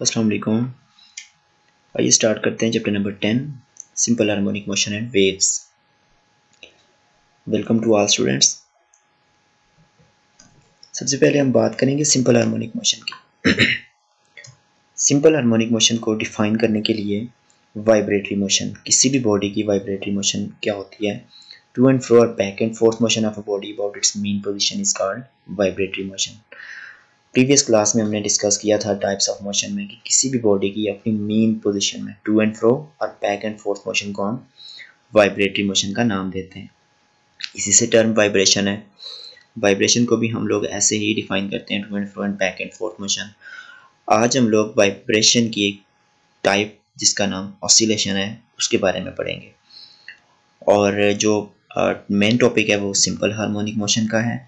अस्सलाम वालेकुम। आइए स्टार्ट करते हैं chapter number 10 simple harmonic motion and waves. Welcome to all students. सबसे पहले हम बात करेंगे सिंपल हार्मोनिक मोशन की। सिंपल हार्मोनिक मोशन को डिफाइन करने के लिए वाइब्रेटरी मोशन, किसी भी बॉडी की वाइब्रेटरी मोशन क्या होती है, टू एंड फ्रो और back and forth motion of a body about its mean position is called vibratory motion. Previous class में हमने डिस्कस किया था टाइप्स ऑफ मोशन में कि किसी भी बॉडी की अपनी मीन पोजीशन में टू एंड फ्रो और बैक एंड फोर्थ मोशन को हम वाइब्रेटरी मोशन का नाम देते हैं। इसी से टर्म वाइब्रेशन है। वाइब्रेशन को भी हम लोग ऐसे ही डिफाइन करते हैं, to and fro and back and forth motion. आज हम लोग वाइब्रेशन की एक टाइप जिसका नाम ऑसिलेशन है उसके बारे में पढ़ेंगे, और जो मेन टॉपिक है वो सिंपल हार्मोनिक मोशन का है।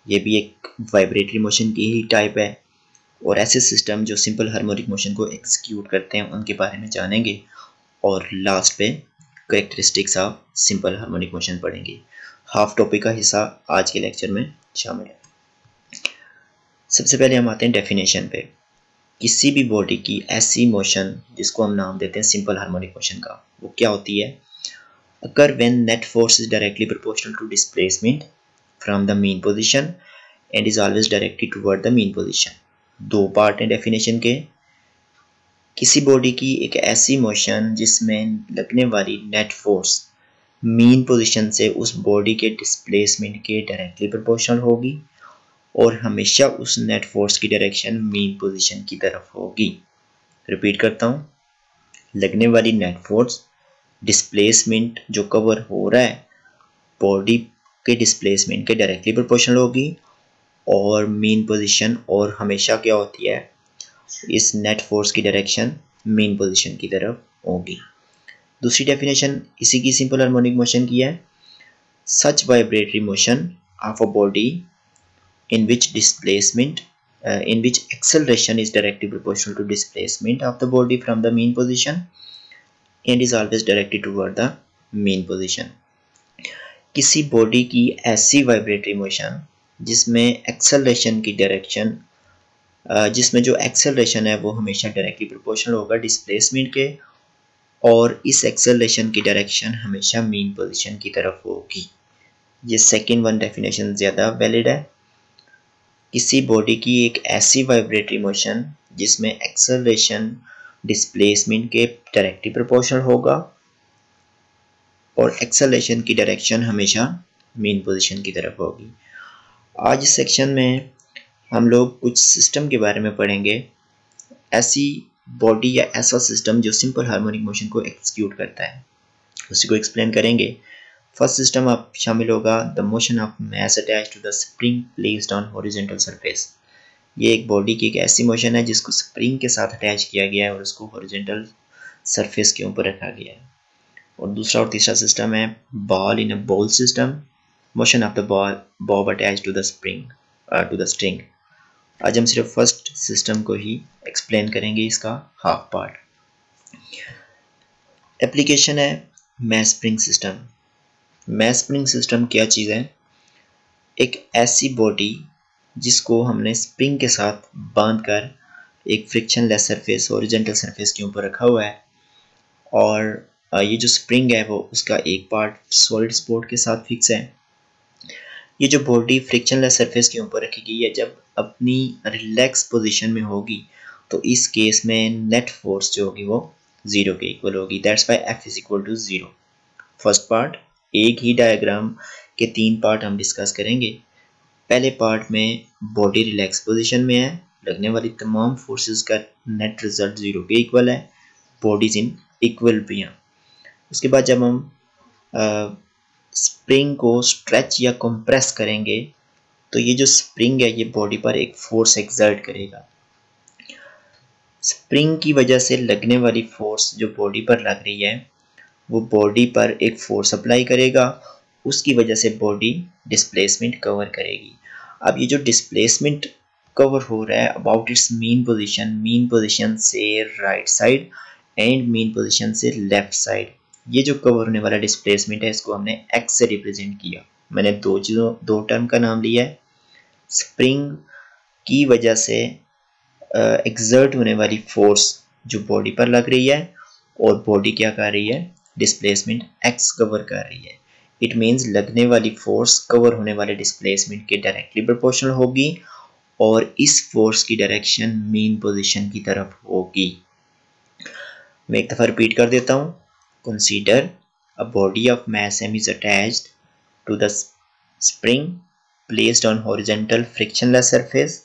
ये भी एक वाइब्रेटरी मोशन की ही टाइप है, और ऐसे सिस्टम जो सिंपल हार्मोनिक मोशन को एग्जीक्यूट करते हैं उनके बारे में जानेंगे, और लास्ट पे characteristics of simple harmonic motion पढ़ेंगे। हाफ टॉपिक का हिस्सा आज के लेक्चर में शामिल है। सबसे पहले हम आते हैं डेफिनेशन पे। किसी भी बॉडी की ऐसी मोशन जिसको हम नाम देते हैं सिंपल हार्मोनिक मोशन का, वो क्या होती है? occur when net force is directly proportional to displacement from the mean position and is always directed toward the mean position। दो पार्ट हैं डेफिनेशन के। किसी बॉडी की एक ऐसी मोशन जिसमें लगने वाली नेट फोर्स मीन पोजीशन से उस बॉडी के डिस्प्लेसमेंट के डायरेक्टली प्रोपोर्शनल होगी, और हमेशा उस नेट फोर्स की डायरेक्शन मीन पोजीशन की तरफ होगी। रिपीट करता हूँ, लगने वाली नेट फोर्स डिस्प्लेसमेंट जो कवर हो रहा है बॉडी के डिस्प्लेसमेंट के डायरेक्टली प्रोपोर्शनल होगी, और मीन पोजीशन और हमेशा क्या होती है, इस नेट फोर्स की डायरेक्शन मीन पोजीशन की तरफ होगी। दूसरी डेफिनेशन इसी की सिंपल हार्मोनिक मोशन की है। Such vibratory motion of a body in which displacement in which acceleration is directly proportional to displacement of the body from the mean position and is always directed toward the mean position। किसी body की ऐसी vibratory motion जिसमें acceleration की direction, जिसमें जो acceleration है वो हमेशा डायरेक्टली प्रोपोर्शनल होगा डिस्प्लेसमेंट के, और इस एक्सेलरेशन की डायरेक्शन हमेशा मीन पोजीशन की तरफ होगी। ये सेकंड वन डेफिनेशन ज़्यादा वैलिड है। किसी बॉडी की एक ऐसी वाइब्रेटरी मोशन जिसमें एक्सेलरेशन डिस्प्लेसमेंट के डायरेक्टली प्रोपोर्शनल होगा, और एक्सेलरेशन की डायरेक्शन हमेशा मीन पोजीशन की तरफ होगी। आज इस सेक्शन में हम लोग कुछ सिस्टम के बारे में पढ़ेंगे, ऐसी बॉडी या ऐसा सिस्टम जो सिंपल हार्मोनिक मोशन को एग्जीक्यूट करता है, उसी को एक्सप्लेन करेंगे। फर्स्ट सिस्टम आप शामिल होगा the motion of mass attached to the spring placed on horizontal surface. ये एक बॉडी की एक ऐसी मोशन है जिसको स्प्रिंग के साथ अटैच किया गया है और उसको हॉरिजॉन्टल सरफेस के ऊपर रखा गया है। और दूसरा और तीसरा सिस्टम है ball in a ball system, motion of the bob attached to the string. आज हम सिर्फ फर्स्ट सिस्टम को ही एक्सप्लेन करेंगे, इसका हाफ पार्ट। एप्लीकेशन है mass spring system. Mass spring system क्या चीज़ है? एक ऐसी बॉडी जिसको हमने स्प्रिंग के साथ बांधकर एक फ्रिक्शनलेस सरफेस हॉरिजॉन्टल सरफेस के ऊपर रखा हुआ है, और ये जो स्प्रिंग है वो उसका एक पार्ट सॉलिड सपोर्ट के साथ फिक्स है। ये जो बॉडी फ्रिक्शनलेस सरफेस के ऊपर रखी गई है, जब अपनी रिलैक्स पोजीशन में होगी तो इस केस में नेट फोर्स जो होगी वो 0 के इक्वल होगी। That's why F is equal to 0। First part, एक ही डायग्राम के 3 पार्ट हम डिस्कस करेंगे। पहले पार्ट में बॉडी रिलैक्स पोजीशन में है, लगने वाली तमाम फोर्सेस का नेट रिजल्ट 0 के इक्वल है, बॉडीज इन इक्विलिब्रियम। उसके बाद जब हम स्प्रिंग को स्ट्रेच या कंप्रेस करेंगे तो ये जो स्प्रिंग है ये बॉडी पर एक फोर्स एक्सर्ट करेगा। स्प्रिंग की वजह से लगने वाली फोर्स जो बॉडी पर लग रही है वो बॉडी पर एक फोर्स अप्लाई करेगा, उसकी वजह से बॉडी डिस्प्लेसमेंट कवर करेगी। अब ये जो डिस्प्लेसमेंट कवर हो रहा है अबाउट इट्स मीन पोजीशन से right side and mean position से लेफ्ट साइड, ये जो कवर होने वाला डिस्प्लेसमेंट है इसको हमने एक्स से रिप्रेजेंट किया। मैंने दो टर्म का नाम लिया है। स्प्रिंग की वजह से एग्जर्ट होने वाली फोर्स जो बॉडी पर लग रही है और बॉडी क्या कर रही है, डिस्प्लेसमेंट x कवर कर रही है। इट मीन्स लगने वाली फोर्स कवर होने वाले डिस्प्लेसमेंट के डायरेक्टली प्रोपोर्शनल होगी और इस फोर्स की डायरेक्शन मीन पोजीशन की तरफ होगी। मैं एक दफ़ा रिपीट कर देता हूँ। Consider a body of mass m is attached to the spring placed on horizontal frictionless surface.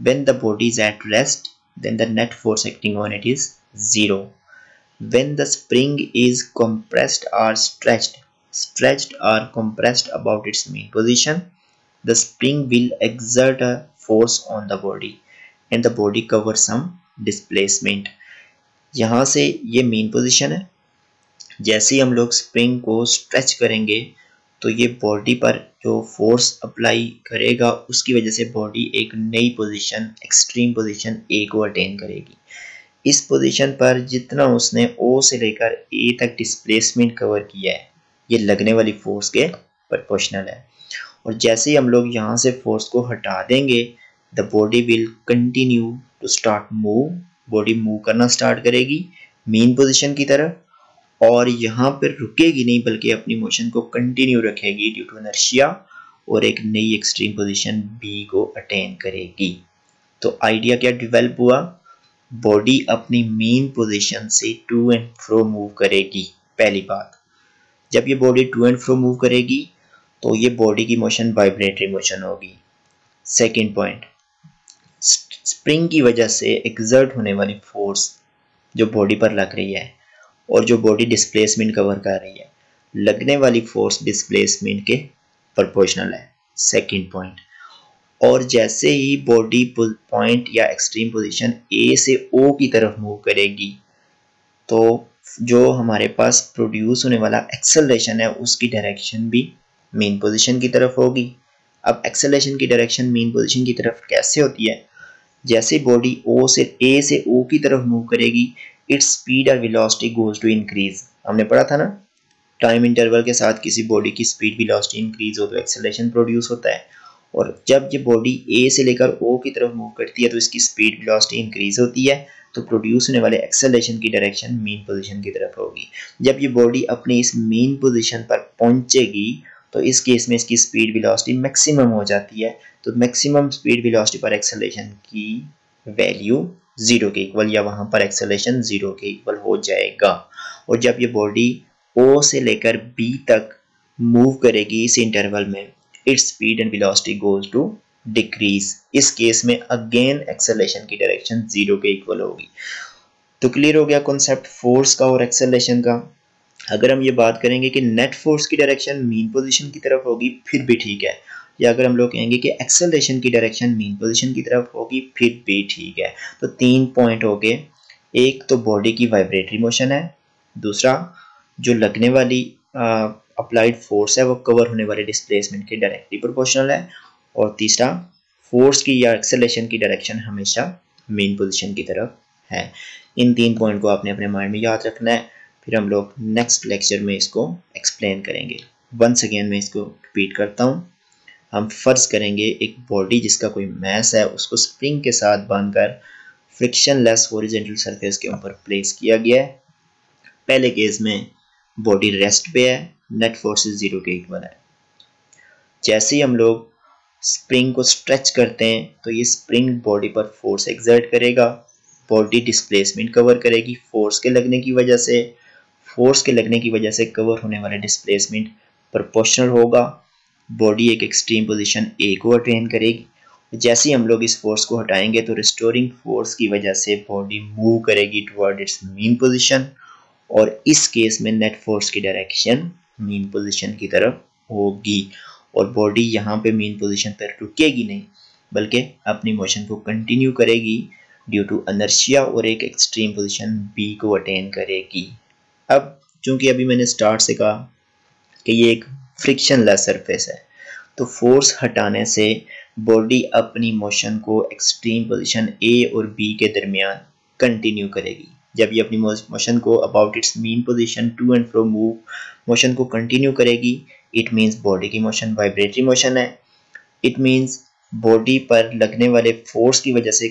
When the body is at rest, then the net force acting on it is 0. When the spring is compressed or stretched or compressed about its mean position, the spring will exert a force on the body and the body covers some displacement. यहाँ से ये mean position है। जैसे ही हम लोग spring को stretch करेंगे तो ये बॉडी पर जो फोर्स अप्लाई करेगा उसकी वजह से बॉडी एक नई पोजीशन, एक्सट्रीम पोजीशन ए को अटेन करेगी। इस पोजीशन पर जितना उसने ओ से लेकर ए तक डिस्प्लेसमेंट कवर किया है ये लगने वाली फोर्स के प्रोपोर्शनल है। और जैसे ही हम लोग यहाँ से फोर्स को हटा देंगे the body will continue to start move, body move करना स्टार्ट करेगी मीन पोजीशन की तरफ और यहाँ पर रुकेगी नहीं बल्कि अपनी मोशन को कंटिन्यू रखेगी ड्यू टू इनर्शिया और एक नई एक्सट्रीम पोजीशन बी को अटेन करेगी। तो आइडिया क्या डेवलप हुआ, बॉडी अपनी मीन पोजीशन से टू एंड फ्रो मूव करेगी। पहली बात, जब ये body to and fro move करेगी तो ये बॉडी की मोशन वाइब्रेटरी मोशन होगी। सेकंड पॉइंट, स्प्रिंग की वजह से एक्सर्ट होने वाली फोर्स जो बॉडी पर लग रही है और जो बॉडी डिस्प्लेसमेंट कवर कर रही है, लगने वाली फोर्स डिस्प्लेसमेंट के प्रोपोर्शनल है। सेकंड पॉइंट, और जैसे ही बॉडी पॉइंट या एक्सट्रीम पोजीशन ए से ओ की तरफ मूव करेगी तो जो हमारे पास प्रोड्यूस होने वाला एक्सेलरेशन है उसकी डायरेक्शन भी मीन पोजीशन की तरफ होगी। अब एक्सेलरेशन की डायरेक्शन मीन पोजीशन की तरफ कैसे होती है, जैसे बॉडी ओ से ए से ओ की तरफ मूव करेगी इट्स स्पीड और वेलोसिटी गोज टू इंक्रीज। हमने पढ़ा था ना, टाइम इंटरवल के साथ किसी बॉडी की स्पीड वेलोसिटी इंक्रीज हो तो एक्सेलरेशन प्रोड्यूस होता है और जब ये बॉडी ए से लेकर ओ की तरफ मूव करती है तो इसकी स्पीड वेलोसिटी इंक्रीज होती है तो प्रोड्यूस होने वाले एक्सेलरेशन की डायरेक्शन मीन पोजीशन की तरफ होगी। जब ये बॉडी अपनी इस मीन पोजीशन पर पहुंचेगी तो इस केस में इसकी स्पीड वेलोसिटी मैक्सिमम हो जाती है, तो मैक्सिमम स्पीड वेलोसिटी पर एक्सेलरेशन की वैल्यू 0 के इक्वल या वहां पर एक्सेलरेशन 0 के इक्वल हो जाएगा। और जब ये बॉडी ओ से लेकर बी तक मूव करेगी इस इंटरवल में its speed and velocity goes to decrease. इस केस में अगेन एक्सेलरेशन की डायरेक्शन 0 के इक्वल होगी। तो क्लियर हो गया कॉन्सेप्ट फोर्स का और एक्सेलरेशन का। अगर हम ये बात करेंगे कि नेट फोर्स की डायरेक्शन मीन पोजीशन की तरफ होगी फिर भी ठीक है, या अगर हम लोग कहेंगे कि एक्सेलरेशन की डायरेक्शन मीन पोजीशन की तरफ होगी फिर भी ठीक है। तो 3 पॉइंट हो गए, एक तो बॉडी की वाइब्रेटरी मोशन है, दूसरा जो लगने वाली अप्लाइड फोर्स है वो कवर होने वाले डिस्प्लेसमेंट के डायरेक्टली प्रोपोर्शनल है, और तीसरा फोर्स की या एक्सेलरेशन की डायरेक्शन हमेशा मेन पोजीशन की तरफ है। इन 3 पॉइंट को आपने अपने माइंड में याद रखना है, फिर हम लोग नेक्स्ट लेक्चर में इसको एक्सप्लेन करेंगे। वंस अगेन मैं इसको रिपीट करता हूँ। हम फर्ज करेंगे एक बॉडी जिसका कोई मास है उसको स्प्रिंग के साथ बांधकर फ्रिक्शनलेस हॉरिजॉन्टल सरफेस के ऊपर प्लेस किया गया है। पहले केस में बॉडी रेस्ट पे है, नेट फोर्स 0 के इक्वल है। जैसे ही हम लोग स्प्रिंग को स्ट्रेच करते हैं तो ये स्प्रिंग बॉडी पर फोर्स एक्सर्ट करेगा, बॉडी डिस्प्लेसमेंट कवर करेगी फोर्स के लगने की वजह से, फोर्स के लगने की वजह से कवर होने वाला डिस्प्लेसमेंट प्रोपोर्शनल होगा, बॉडी एक एक्सट्रीम पोजीशन ए को अटेन करेगी। जैसे ही हम लोग इस फोर्स को हटाएंगे तो रिस्टोरिंग फोर्स की वजह से बॉडी मूव करेगी टुवर्ड इट्स मीन पोजीशन, और इस केस में नेट फोर्स की डायरेक्शन मीन पोजीशन की तरफ होगी और बॉडी यहाँ पे मीन पोजीशन पर रुकेगी नहीं बल्कि अपनी मोशन को कंटिन्यू करेगी ड्यू टू इनर्शिया और एक एक्सट्रीम पोजीशन बी को अटेन करेगी। अब चूंकि अभी मैंने स्टार्ट से कहा कि ये एक फ्रिक्शनलेस सरफेस है तो फोर्स हटाने से बॉडी अपनी मोशन को एक्सट्रीम पोजीशन ए और बी के दरमियान कंटिन्यू करेगी। जब ये अपनी मोशन को about its mean position to and fro move motion को कंटिन्यू करेगी, इट मीन्स बॉडी की मोशन वाइब्रेटरी मोशन है। इट मीन्स बॉडी पर लगने वाले फोर्स की वजह से